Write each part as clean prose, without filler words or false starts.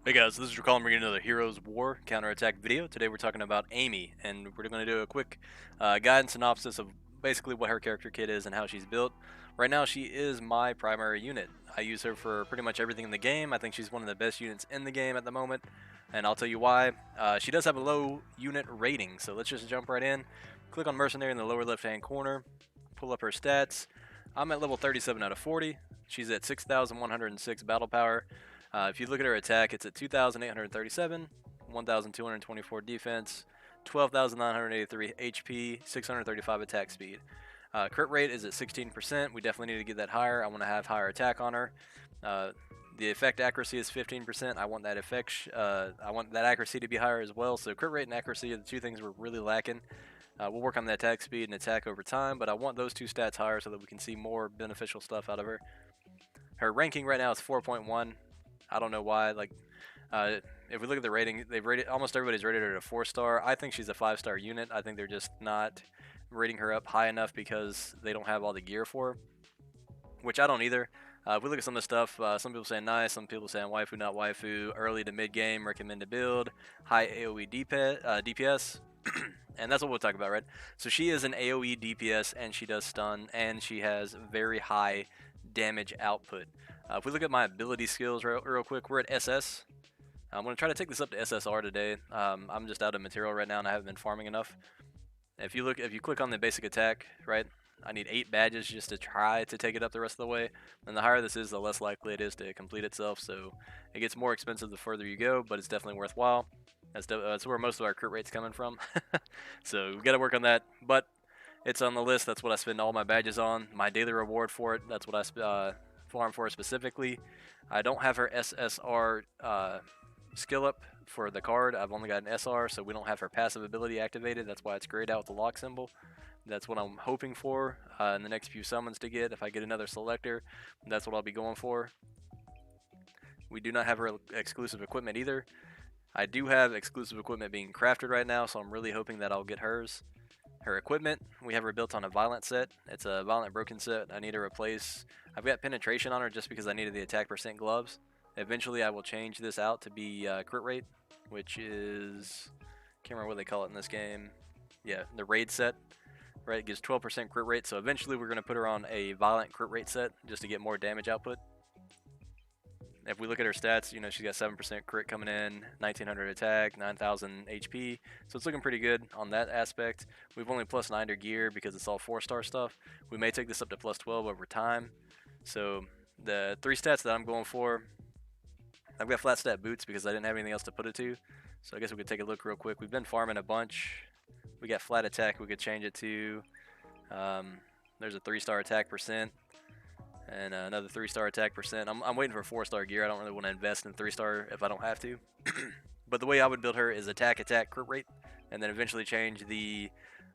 Hey guys, this is Drakkalan bringing another Heroes War Counterattack video. Today we're talking about Amy, and we're going to do a quick guide and synopsis of basically what her character kit is and how she's built. Right now she is my primary unit. I use her for pretty much everything in the game. I think she's one of the best units in the game at the moment, and I'll tell you why. She does have a low unit rating, so let's just jump right in. Click on Mercenary in the lower left hand corner, pull up her stats. I'm at level 37 out of 40. She's at 6,106 battle power. If you look at her attack, it's at 2,837, 1,224 defense, 12,983 HP, 635 attack speed. Crit rate is at 16%. We definitely need to get that higher. I want to have higher attack on her. The effect accuracy is 15%. I want that I want that accuracy to be higher as well. So crit rate and accuracy are the two things we're really lacking. We'll work on the attack speed and attack over time, but I want those two stats higher so that we can see more beneficial stuff out of her. Her ranking right now is 4.1. I don't know why. If we look at the rating, they've rated almost everybody's rated her at a 4-star. I think she's a 5-star unit. I think they're just not rating her up high enough because they don't have all the gear for her, which I don't either. If we look at some of the stuff, some people saying nice, some people saying waifu, not waifu, early to mid game, recommend to build, high AoE DPS, and that's what we'll talk about, right? So she is an AoE DPS, and she does stun, and she has very high damage output. If we look at my ability skills real quick, we're at SS. I'm going to try to take this up to SSR today. I'm just out of material right now, and I haven't been farming enough. If you click on the basic attack, right, I need 8 badges just to try to take it up the rest of the way. And the higher this is, the less likely it is to complete itself. So it gets more expensive the further you go, but it's definitely worthwhile. That's where most of our crit rate's coming from. So we got to work on that. But it's on the list. That's what I spend all my badges on. My daily reward for it. That's what I farm for specifically. I don't have her SSR skill up for the card. I've only got an SR, so we don't have her passive ability activated. That's why it's grayed out with the lock symbol. That's what I'm hoping for in the next few summons to get. If I get another selector, that's what I'll be going for. We do not have her exclusive equipment either. I do have exclusive equipment being crafted right now, so I'm really hoping that I'll get hers. Her equipment, we have her built on a violent set. It's a violent broken set. I need to replace. I've got penetration on her just because I needed the attack percent gloves. Eventually, I will change this out to be crit rate, which is, can't remember what they call it in this game. Yeah, the raid set. Right, it gives 12% crit rate. So eventually, we're going to put her on a violent crit rate set just to get more damage output. If we look at her stats, you know, she's got 7% crit coming in, 1900 attack, 9000 HP. So it's looking pretty good on that aspect. We've only plus 9 her gear because it's all 4-star stuff. We may take this up to plus 12 over time. So the 3 stats that I'm going for, I've got flat stat boots because I didn't have anything else to put it to. So I guess we could take a look real quick. We've been farming a bunch. We got flat attack we could change it to. There's a 3-star attack percent. And another 3-star attack percent. I'm waiting for 4-star gear. I don't really want to invest in 3-star if I don't have to. But the way I would build her is attack, crit rate, and then eventually change the,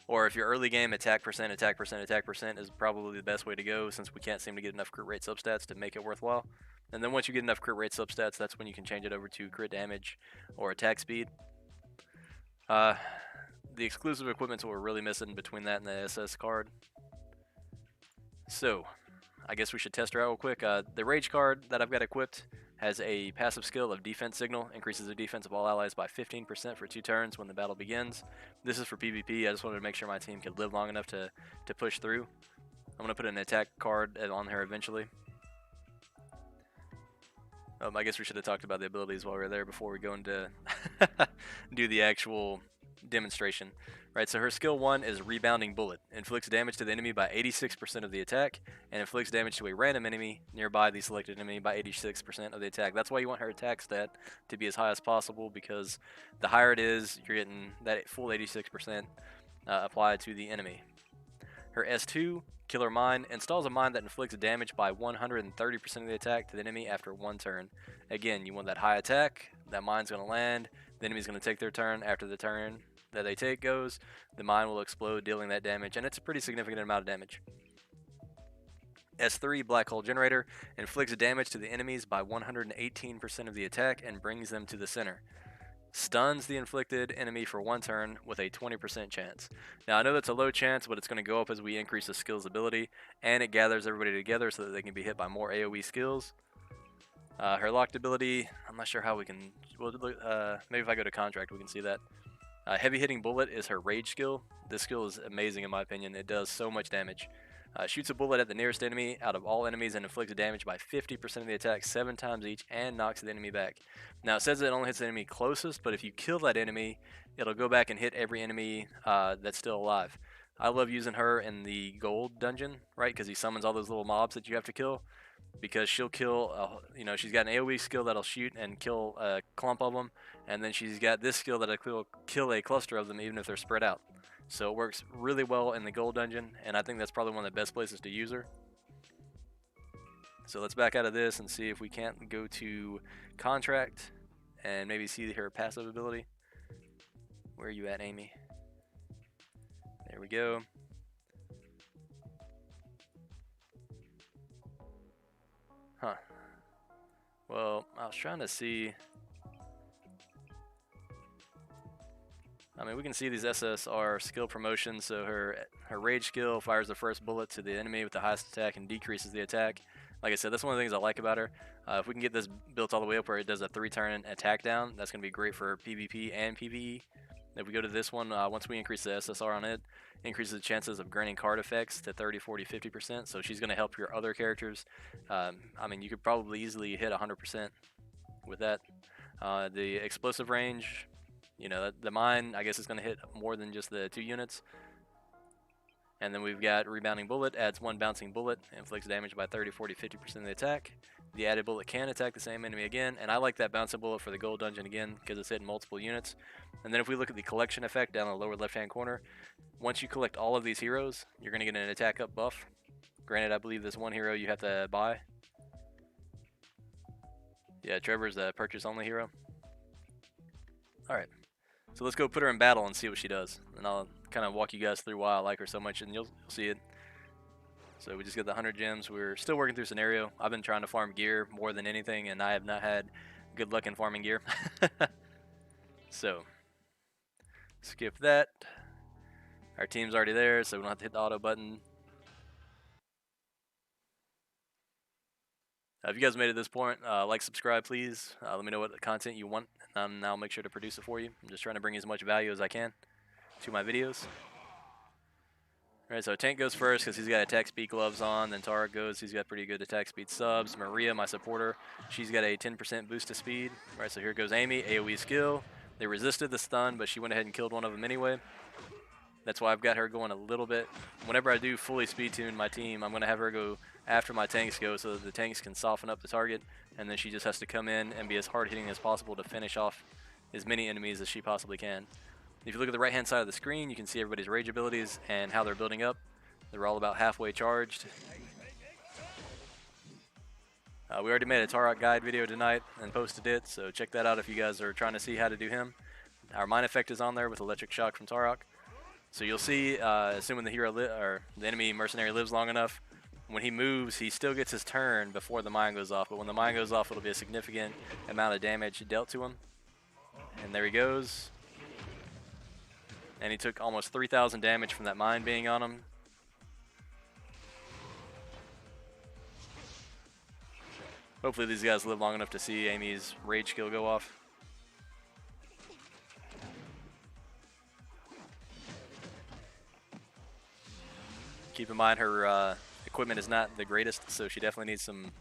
or if you're early game, attack percent is probably the best way to go since we can't seem to get enough crit rate substats to make it worthwhile. And then once you get enough crit rate substats, that's when you can change it over to crit damage or attack speed. The exclusive equipment's what we're really missing between that and the SS card. So I guess we should test her out real quick. The Rage card that I've got equipped has a passive skill of Defense Signal, increases the defense of all allies by 15% for 2 turns when the battle begins. This is for PvP. I just wanted to make sure my team could live long enough to push through. I'm going to put an attack card on her eventually. I guess we should have talked about the abilities while we were there before we go into do the actual demonstration. Right, so her skill 1 is Rebounding Bullet. Inflicts damage to the enemy by 86% of the attack, and inflicts damage to a random enemy nearby the selected enemy by 86% of the attack. That's why you want her attack stat to be as high as possible, because the higher it is, you're getting that full 86% applied to the enemy. Her S2, Killer Mine, installs a mine that inflicts damage by 130% of the attack to the enemy after 1 turn. Again, you want that high attack, that mine's going to land, the enemy's going to take their turn. After the turn that they take goes, the mine will explode, dealing that damage, and it's a pretty significant amount of damage. S3, Black Hole Generator, inflicts damage to the enemies by 118% of the attack and brings them to the center. Stuns the inflicted enemy for 1 turn with a 20% chance. Now, I know that's a low chance, but it's going to go up as we increase the skill's ability, and it gathers everybody together so that they can be hit by more AoE skills. Her locked ability, I'm not sure how we can. Well, maybe if I go to contract, we can see that. Heavy hitting bullet is her rage skill. This skill is amazing in my opinion. It does so much damage. Shoots a bullet at the nearest enemy out of all enemies and inflicts damage by 50% of the attack 7 times each and knocks the enemy back. Now it says it only hits the enemy closest, but if you kill that enemy, it'll go back and hit every enemy that's still alive. I love using her in the gold dungeon, right? Because he summons all those little mobs that you have to kill. Because she'll kill, she's got an AoE skill that'll shoot and kill a clump of them, and then she's got this skill that'll kill a cluster of them even if they're spread out. So it works really well in the gold dungeon, and I think that's probably one of the best places to use her. So let's back out of this and see if we can't go to contract and maybe see her passive ability. Where are you at, Amy? There we go. Huh. Well, I was trying to see. I mean, we can see these SSR skill promotions. So her rage skill fires the first bullet to the enemy with the highest attack and decreases the attack. Like I said, that's one of the things I like about her. If we can get this built all the way up where it does a 3-turn attack down, that's going to be great for PvP and PvE. If we go to this one, once we increase the SSR on it, increases the chances of granting card effects to 30, 40, 50%. So she's going to help your other characters. I mean, you could probably easily hit 100% with that. The explosive range, the mine, I guess, is going to hit more than just the 2 units. And then we've got Rebounding Bullet, adds 1 bouncing bullet, inflicts damage by 30, 40, 50% of the attack. The added bullet can attack the same enemy again, and I like that bouncing bullet for the gold dungeon again because it's hitting multiple units. And then if we look at the collection effect down in the lower left-hand corner, once you collect all of these heroes, you're going to get an attack up buff. Granted, I believe this one hero you have to buy. Yeah, Trevor's a purchase-only hero. Alright. So let's go put her in battle and see what she does. And I'll kind of walk you guys through why I like her so much, and you'll see it. So we just got the 100 gems. We're still working through scenario. I've been trying to farm gear more than anything, and I have not had good luck in farming gear. So, skip that. Our team's already there, so we don't have to hit the auto button. If you guys made it to this point, like, subscribe, please. Let me know what content you want, and I'll make sure to produce it for you. I'm just trying to bring as much value as I can to my videos. Alright, so Tank goes first because he's got attack speed gloves on. Then Tarek goes, he's got pretty good attack speed subs. Maria, my supporter, she's got a 10% boost to speed. Alright, so here goes Amy, AoE skill. They resisted the stun, but she went ahead and killed one of them anyway. That's why I've got her going a little bit. Whenever I do fully speed tune my team, I'm going to have her go after my tanks go so that the tanks can soften up the target. And then she just has to come in and be as hard hitting as possible to finish off as many enemies as she possibly can. If you look at the right-hand side of the screen, you can see everybody's rage abilities and how they're building up. They're all about halfway charged. We already made a Tarok guide video tonight and posted it, so check that out if you guys are trying to see how to do him. Our mine effect is on there with electric shock from Tarok. So you'll see, assuming the hero or the enemy mercenary lives long enough, when he moves, he still gets his turn before the mine goes off. But when the mine goes off, it'll be a significant amount of damage dealt to him. And there he goes. And he took almost 3,000 damage from that mine being on him. Hopefully these guys live long enough to see Amy's rage skill go off. Keep in mind her equipment is not the greatest, so she definitely needs some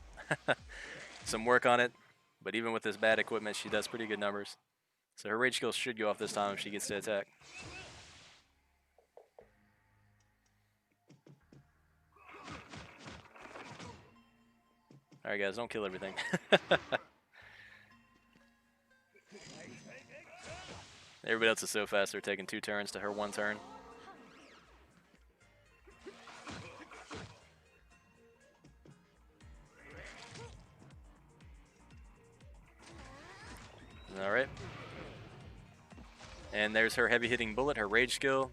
some work on it. But even with this bad equipment, she does pretty good numbers. So her rage skill should go off this time if she gets to attack. Alright guys, don't kill everything. Everybody else is so fast, they're taking 2 turns to her 1 turn. Alright. And there's her heavy hitting bullet, her rage skill.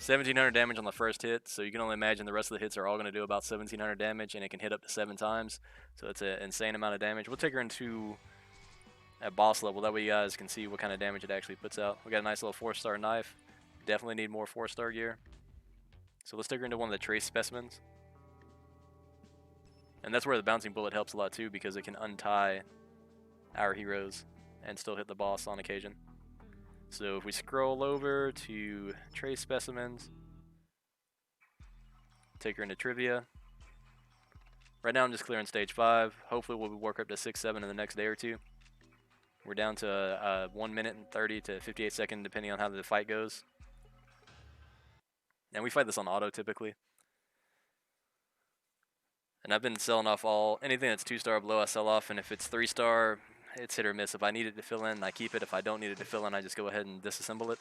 1,700 damage on the first hit, so you can only imagine the rest of the hits are all going to do about 1,700 damage, and it can hit up to 7 times. So it's an insane amount of damage. We'll take her into a boss level, that way you guys can see what kind of damage it actually puts out. We got a nice little 4-star knife. Definitely need more 4-star gear. So let's take her into one of the trace specimens. And that's where the bouncing bullet helps a lot too, because it can untie our heroes and still hit the boss on occasion. So if we scroll over to trace specimens, take her into trivia. Right now I'm just clearing stage 5. Hopefully we'll work up to 6, 7 in the next day or two. We're down to 1 minute and 30 to 58 seconds depending on how the fight goes. And we fight this on auto typically. And I've been selling off anything that's 2-star or below I sell off, and if it's 3-star, it's hit or miss. If I need it to fill in, I keep it. If I don't need it to fill in, I just go ahead and disassemble it.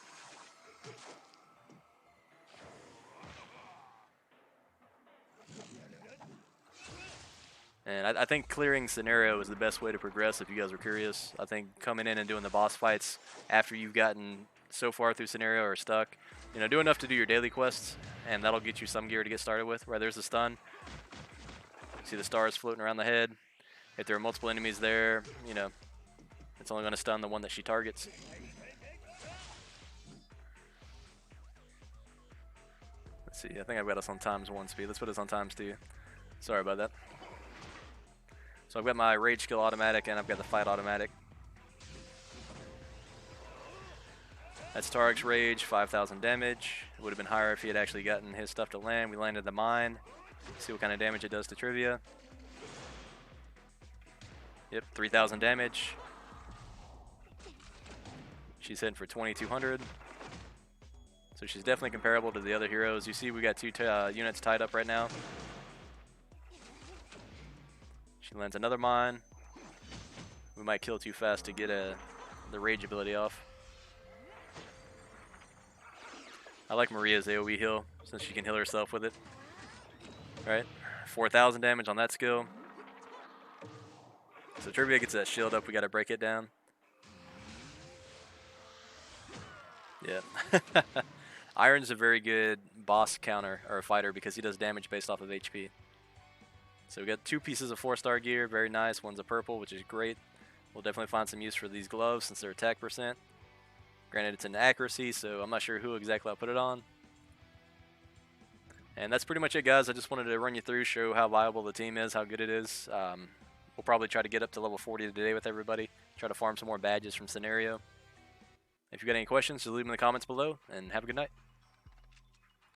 And I think clearing scenario is the best way to progress if you guys are curious. I think coming in and doing the boss fights after you've gotten so far through scenario or stuck, you know, do enough to do your daily quests, and that'll get you some gear to get started with. Right, there's a stun. See the stars floating around the head. If there are multiple enemies there, you know, it's only going to stun the one that she targets. Let's see, I think I've got us on ×1 speed. Let's put us on ×2. Sorry about that. So I've got my rage skill automatic and I've got the fight automatic. That's Tarek's rage, 5,000 damage. It would have been higher if he had actually gotten his stuff to land. We landed the mine. See what kind of damage it does to trivia. Yep, 3,000 damage. She's hitting for 2,200. So she's definitely comparable to the other heroes. You see we got 2 units tied up right now. She lands another mine. We might kill too fast to get the rage ability off. I like Maria's AoE heal since she can heal herself with it. Alright, 4,000 damage on that skill. So Trivia gets that shield up, we gotta break it down. Yeah. Iron's a very good boss counter, or a fighter, because he does damage based off of HP. So we got 2 pieces of 4-star gear, very nice. One's a purple, which is great. We'll definitely find some use for these gloves since they're attack %. Granted, it's an accuracy, so I'm not sure who exactly I'll put it on. And that's pretty much it, guys. I just wanted to run you through, show how viable the team is, how good it is. We'll probably try to get up to level 40 today with everybody. Try to farm some more badges from Scenario. If you've got any questions, just leave them in the comments below, and have a good night.